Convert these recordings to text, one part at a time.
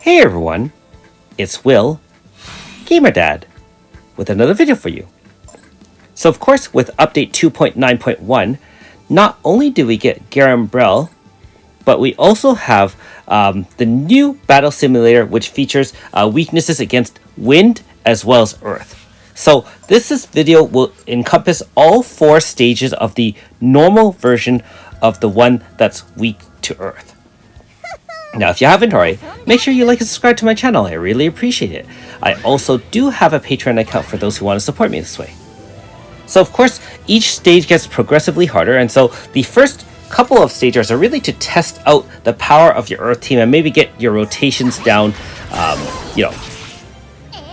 Hey everyone, it's Will, GamerDad, with another video for you. So of course, with update 2.9.1, not only do we get Garambrel, but we also have the new battle simulator, which features weaknesses against wind as well as earth. So this video will encompass all 4 stages of the normal version of the one that's weak to earth. Now, if you haven't already, make sure you like and subscribe to my channel. I really appreciate it. I also do have a Patreon account for those who want to support me this way. So, of course, each stage gets progressively harder, and so the first couple of stages are really to test out the power of your Earth team and maybe get your rotations down,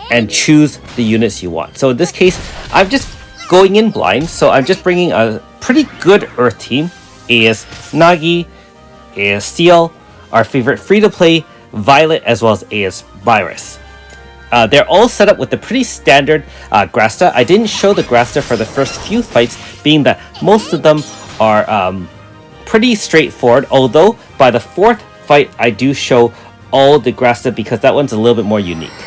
and choose the units you want. So in this case, I'm just going in blind, so I'm just bringing a pretty good Earth team. AS Nagi, AS Steel, our favorite free-to-play Violet, as well as AS Virus. They're all set up with the pretty standard Grasta. I didn't show the Grasta for the first few fights, being that most of them are pretty straightforward, although by the 4th fight I do show all the Grasta because that one's a little bit more unique.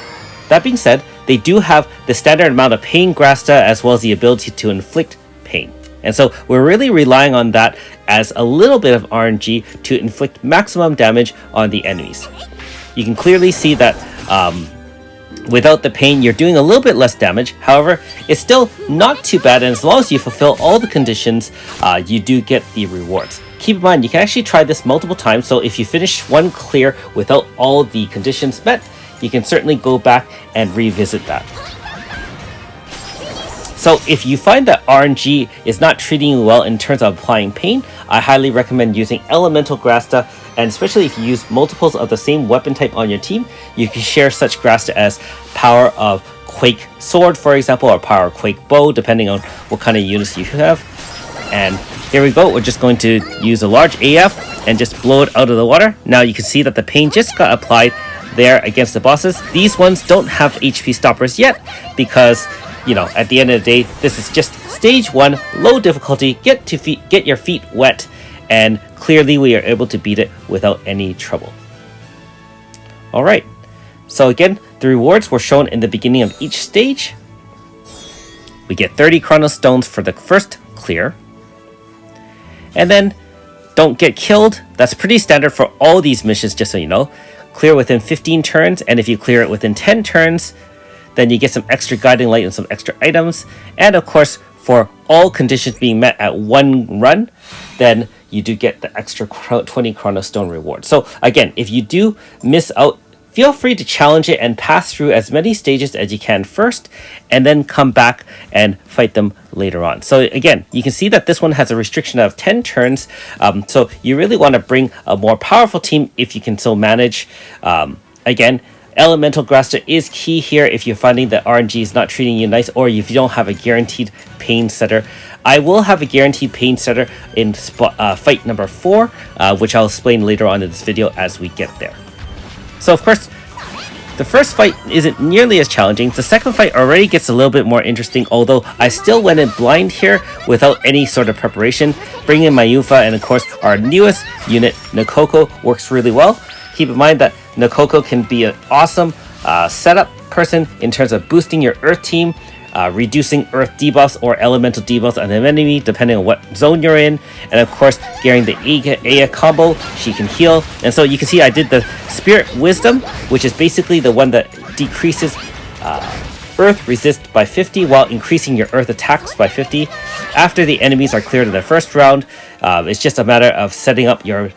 That being said, they do have the standard amount of pain Grasta as well as the ability to inflict pain. And so we're really relying on that as a little bit of RNG to inflict maximum damage on the enemies. You can clearly see that without the pain, you're doing a little bit less damage. However, it's still not too bad, and as long as you fulfill all the conditions, you do get the rewards. Keep in mind, you can actually try this multiple times, so if you finish one clear without all the conditions met, you can certainly go back and revisit that. So if you find that RNG is not treating you well in terms of applying pain, I highly recommend using Elemental Grasta, and especially if you use multiples of the same weapon type on your team, you can share such Grasta as Power of Quake Sword, for example, or Power of Quake Bow, depending on what kind of units you have. And here we go, we're just going to use a large AF and just blow it out of the water. Now you can see that the pain just got applied there against the bosses. These ones don't have HP stoppers yet because, you know, at the end of the day, this is just stage 1, low difficulty, get your feet wet, and clearly we are able to beat it without any trouble. Alright, so again, the rewards were shown in the beginning of each stage. We get 30 Chrono Stones for the first clear. And then, don't get killed. That's pretty standard for all these missions, just so you know. Clear within 15 turns, and if you clear it within 10 turns, then you get some extra guiding light and some extra items. And of course, for all conditions being met at one run, then you do get the extra 20 Chrono Stone reward. So again, if you do miss out, feel free to challenge it and pass through as many stages as you can first, and then come back and fight them later on. So again, you can see that this one has a restriction of 10 turns. So you really want to bring a more powerful team if you can so manage. Again, Elemental Grasta is key here if you're finding that RNG is not treating you nice, or if you don't have a guaranteed pain setter. I will have a guaranteed pain setter in fight number 4, which I'll explain later on in this video as we get there. So of course, the first fight isn't nearly as challenging. The second fight already gets a little bit more interesting, although I still went in blind here without any sort of preparation. Bringing in Mayufa and of course our newest unit, Nakoko, works really well. Keep in mind that Nakoko can be an awesome setup person in terms of boosting your Earth team, reducing Earth debuffs or elemental debuffs on an enemy depending on what zone you're in, and of course getting the Aya combo, she can heal. And so you can see I did the Spirit Wisdom, which is basically the one that decreases Earth resist by 50 while increasing your Earth attacks by 50. After the enemies are cleared in the first round, it's just a matter of setting up your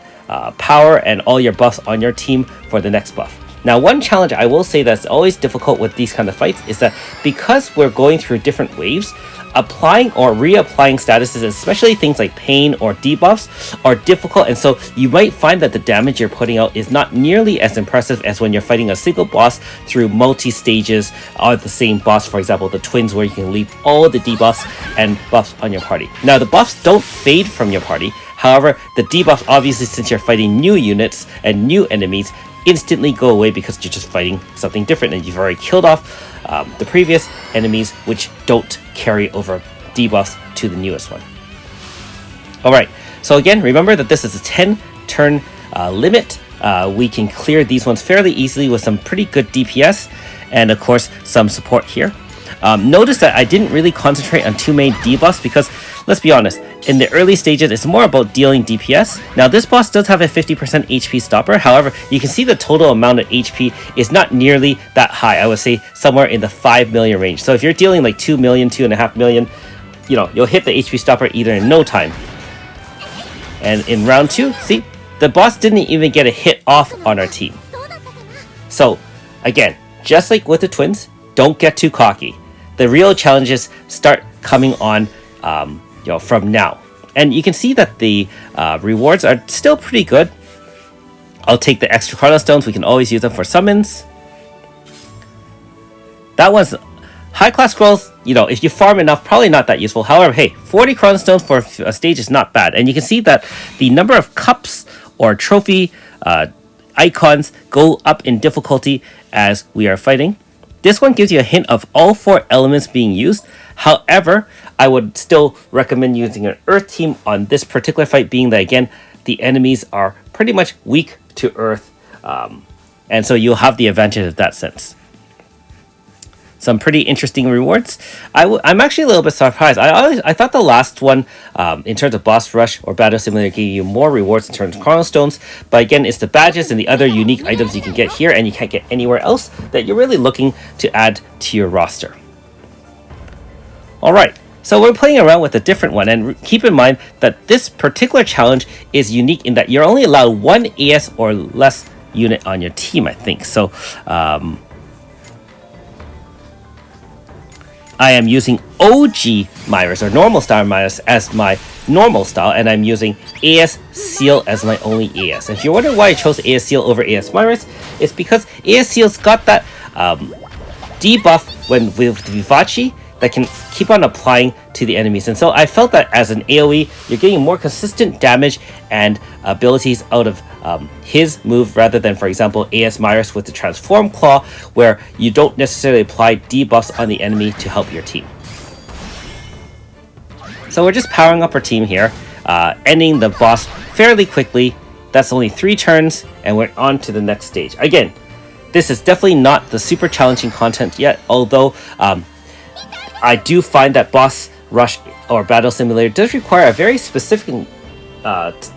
power and all your buffs on your team for the next buff. Now, one challenge I will say that's always difficult with these kind of fights is that because we're going through different waves, applying or reapplying statuses, especially things like pain or debuffs, are difficult, and so you might find that the damage you're putting out is not nearly as impressive as when you're fighting a single boss through multi-stages of the same boss, for example, the twins, where you can leave all the debuffs and buffs on your party. Now, the buffs don't fade from your party. However, the debuffs, obviously, since you're fighting new units and new enemies, instantly go away because you're just fighting something different and you've already killed off the previous enemies, which don't carry over debuffs to the newest one. Alright, so again, remember that this is a 10 turn limit we can clear these ones fairly easily with some pretty good DPS and of course some support here. Notice that I didn't really concentrate on two main debuffs because, let's be honest, in the early stages it's more about dealing DPS. Now this boss does have a 50% HP stopper, however you can see the total amount of HP is not nearly that high. I would say somewhere in the 5 million range. So if you're dealing like 2 million, 2.5 million, you know, you'll hit the HP stopper either in no time. And in round 2, see, the boss didn't even get a hit off on our team. So again, just like with the twins, don't get too cocky. The real challenges start coming on from now. And you can see that the rewards are still pretty good. I'll take the extra Chrono Stones. We can always use them for summons. That one's high class scrolls, you know, if you farm enough, probably not that useful. However, hey, 40 Chrono Stones for a stage is not bad. And you can see that the number of cups or trophy icons go up in difficulty as we are fighting. This one gives you a hint of all 4 elements being used. However, I would still recommend using an Earth team on this particular fight, being that, again, the enemies are pretty much weak to Earth. And so you'll have the advantage of that sense. Some pretty interesting rewards. I'm actually a little bit surprised. I thought the last one, in terms of Boss Rush or Battle Simulator, gave you more rewards in terms of Chrono Stones. But again, it's the badges and the other unique items you can get here and you can't get anywhere else that you're really looking to add to your roster. Alright, so we're playing around with a different one. And keep in mind that this particular challenge is unique in that you're only allowed 1 AS or less unit on your team, I think. So, I am using OG Myrus or normal style Myrus as my normal style, and I'm using AS Seal as my only AS. If you're wondering why I chose AS Seal over AS Myrus, it's because AS Seal's got that debuff when with Vivace that can keep on applying to the enemies. And so I felt that as an AoE, you're getting more consistent damage and abilities out of his move rather than, for example, AS Myrus with the Transform Claw, where you don't necessarily apply debuffs on the enemy to help your team. So we're just powering up our team here, ending the boss fairly quickly. That's only 3 turns, and we're on to the next stage. Again, this is definitely not the super challenging content yet, although I do find that Boss Rush or Battle Simulator does require a very specific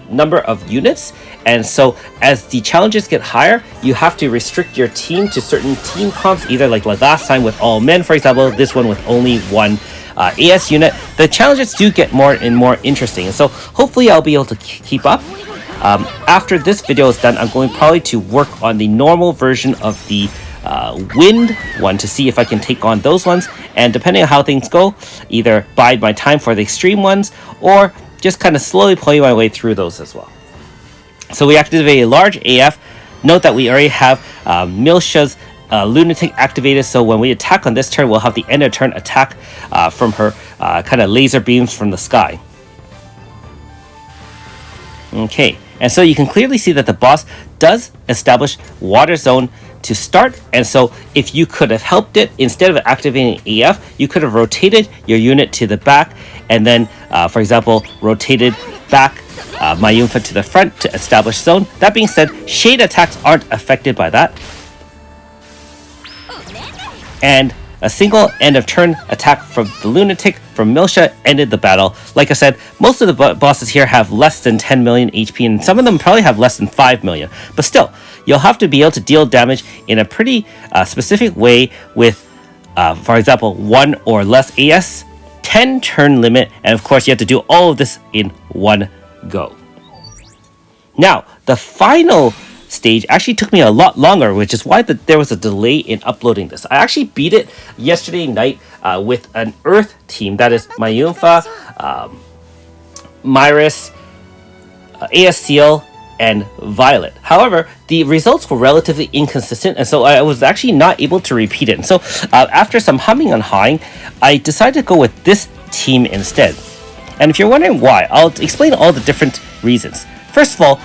number of units, and so as the challenges get higher, you have to restrict your team to certain team comps, either like last time with all men, for example, this one with only 1 AS unit. The challenges do get more and more interesting, and so hopefully I'll be able to keep up. After this video is done, I'm going probably to work on the normal version of the wind one to see if I can take on those ones, and depending on how things go, either bide my time for the extreme ones or just kind of slowly play my way through those as well. So we activate a large AF. Note that we already have Milsha's Lunatic activated, so when we attack on this turn, we'll have the end of turn attack from her kind of laser beams from the sky. Okay, and so you can clearly see that the boss does establish Water Zone to start, and so if you could have helped it, instead of activating AF, you could have rotated your unit to the back, and then, for example, rotated back Mayunfa to the front to establish zone. That being said, shade attacks aren't affected by that. And a single end of turn attack from the Lunatic from Milsha ended the battle. Like I said, most of the bosses here have less than 10 million HP, and some of them probably have less than 5 million. But still, you'll have to be able to deal damage in a pretty specific way with, for example, 1 or less AS, 10 turn limit, and of course you have to do all of this in one go. Now, the final stage actually took me a lot longer, which is why there was a delay in uploading this. I actually beat it yesterday night with an Earth team, that is Mayunfa, Myrus, AS Seal, and Violet. However, the results were relatively inconsistent, and so I was actually not able to repeat it. And so after some humming and hawing, I decided to go with this team instead. And if you're wondering why, I'll explain all the different reasons. First of all,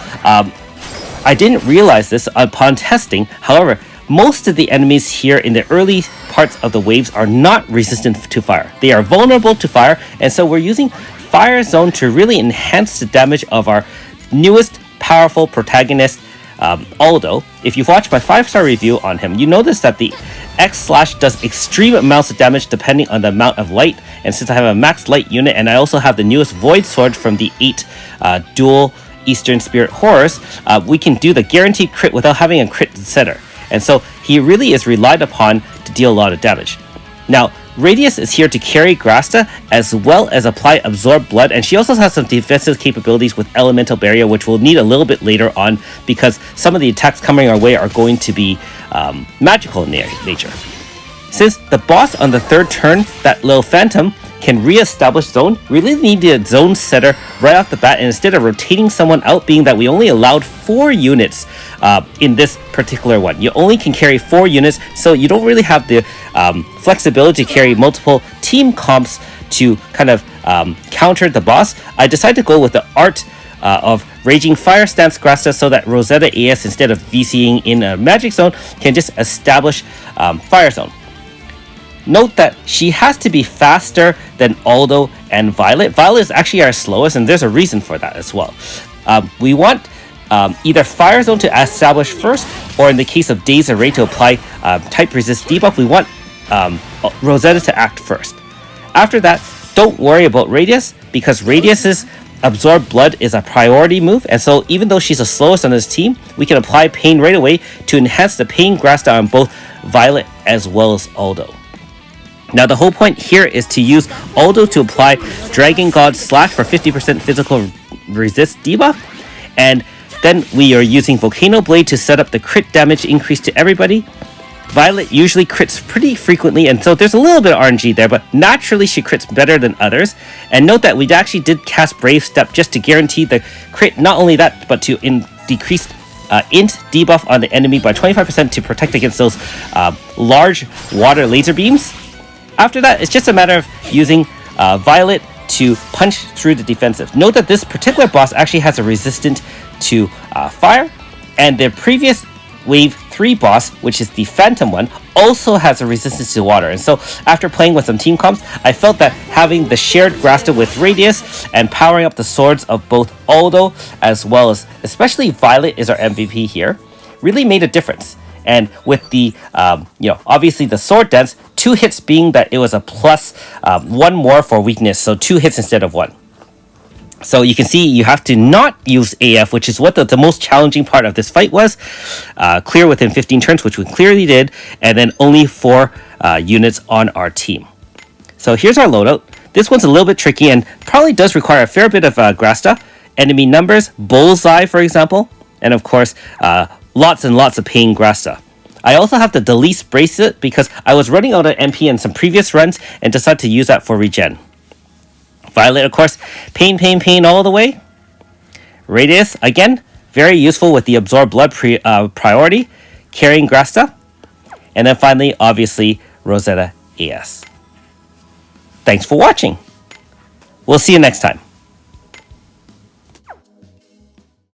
I didn't realize this upon testing. However, most of the enemies here in the early parts of the waves are not resistant to fire. They are vulnerable to fire, and so we're using Fire Zone to really enhance the damage of our newest powerful protagonist, Aldo, if you've watched my 5-star review on him, you notice that the X slash does extreme amounts of damage depending on the amount of light. And since I have a max light unit, and I also have the newest Void Sword from the 8 dual Eastern Spirit Horrors, we can do the guaranteed crit without having a crit setter. And so he really is relied upon to deal a lot of damage. Now, Radius is here to carry Grasta as well as apply Absorb Blood, and she also has some defensive capabilities with Elemental Barrier, which we'll need a little bit later on because some of the attacks coming our way are going to be magical in nature. Since the boss on the 3rd turn, that little Phantom, can re-establish zone, we really need the zone setter right off the bat, and instead of rotating someone out, being that we only allowed 4 units in this particular one. You only can carry 4 units, so you don't really have the flexibility to carry multiple team comps to kind of counter the boss. I decided to go with the art of Raging Fire Stance Grasta so that Rosetta AS, instead of VCing in a magic zone, can just establish Fire Zone. Note that she has to be faster than Aldo and Violet. Violet is actually our slowest, and there's a reason for that as well. We want either Fire Zone to establish first, or in the case of Daze Array to apply Type Resist debuff, we want Rosetta to act first. After that, don't worry about Radius, because Radius's Absorb Blood is a priority move, and so even though she's the slowest on this team, we can apply Pain right away to enhance the Pain Grasta on both Violet as well as Aldo. Now, the whole point here is to use Aldo to apply Dragon God Slash for 50% physical resist debuff, and then we are using Volcano Blade to set up the crit damage increase to everybody. Violet usually crits pretty frequently, and so there's a little bit of RNG there, but naturally she crits better than others. And note that we actually did cast Brave Step just to guarantee the crit. Not only that, but to decrease int debuff on the enemy by 25% to protect against those large water laser beams. After that, it's just a matter of using Violet to punch through the defensive. Note that this particular boss actually has a resistant to fire, and the previous Wave 3 boss, which is the Phantom one, also has a resistance to water. And so after playing with some team comps, I felt that having the shared Grasta with Radius and powering up the swords of both Aldo as well as especially Violet is our MVP here, really made a difference. And with the, obviously the sword dance, 2 hits being that it was a plus 1 more for weakness, so 2 hits instead of 1. So you can see you have to not use AF, which is what the most challenging part of this fight was. Clear within 15 turns, which we clearly did, and then only 4 units on our team. So here's our loadout. This one's a little bit tricky and probably does require a fair bit of Grasta. Enemy numbers, Bullseye, for example, and of course, lots and lots of Pain Grasta. I also have the Delise Bracelet because I was running out of MP in some previous runs and decided to use that for regen. Violet, of course, pain all the way. Radius, again, very useful with the Absorb Blood priority, carrying Grasta. And then finally, obviously, Rosetta AS. Thanks for watching. We'll see you next time.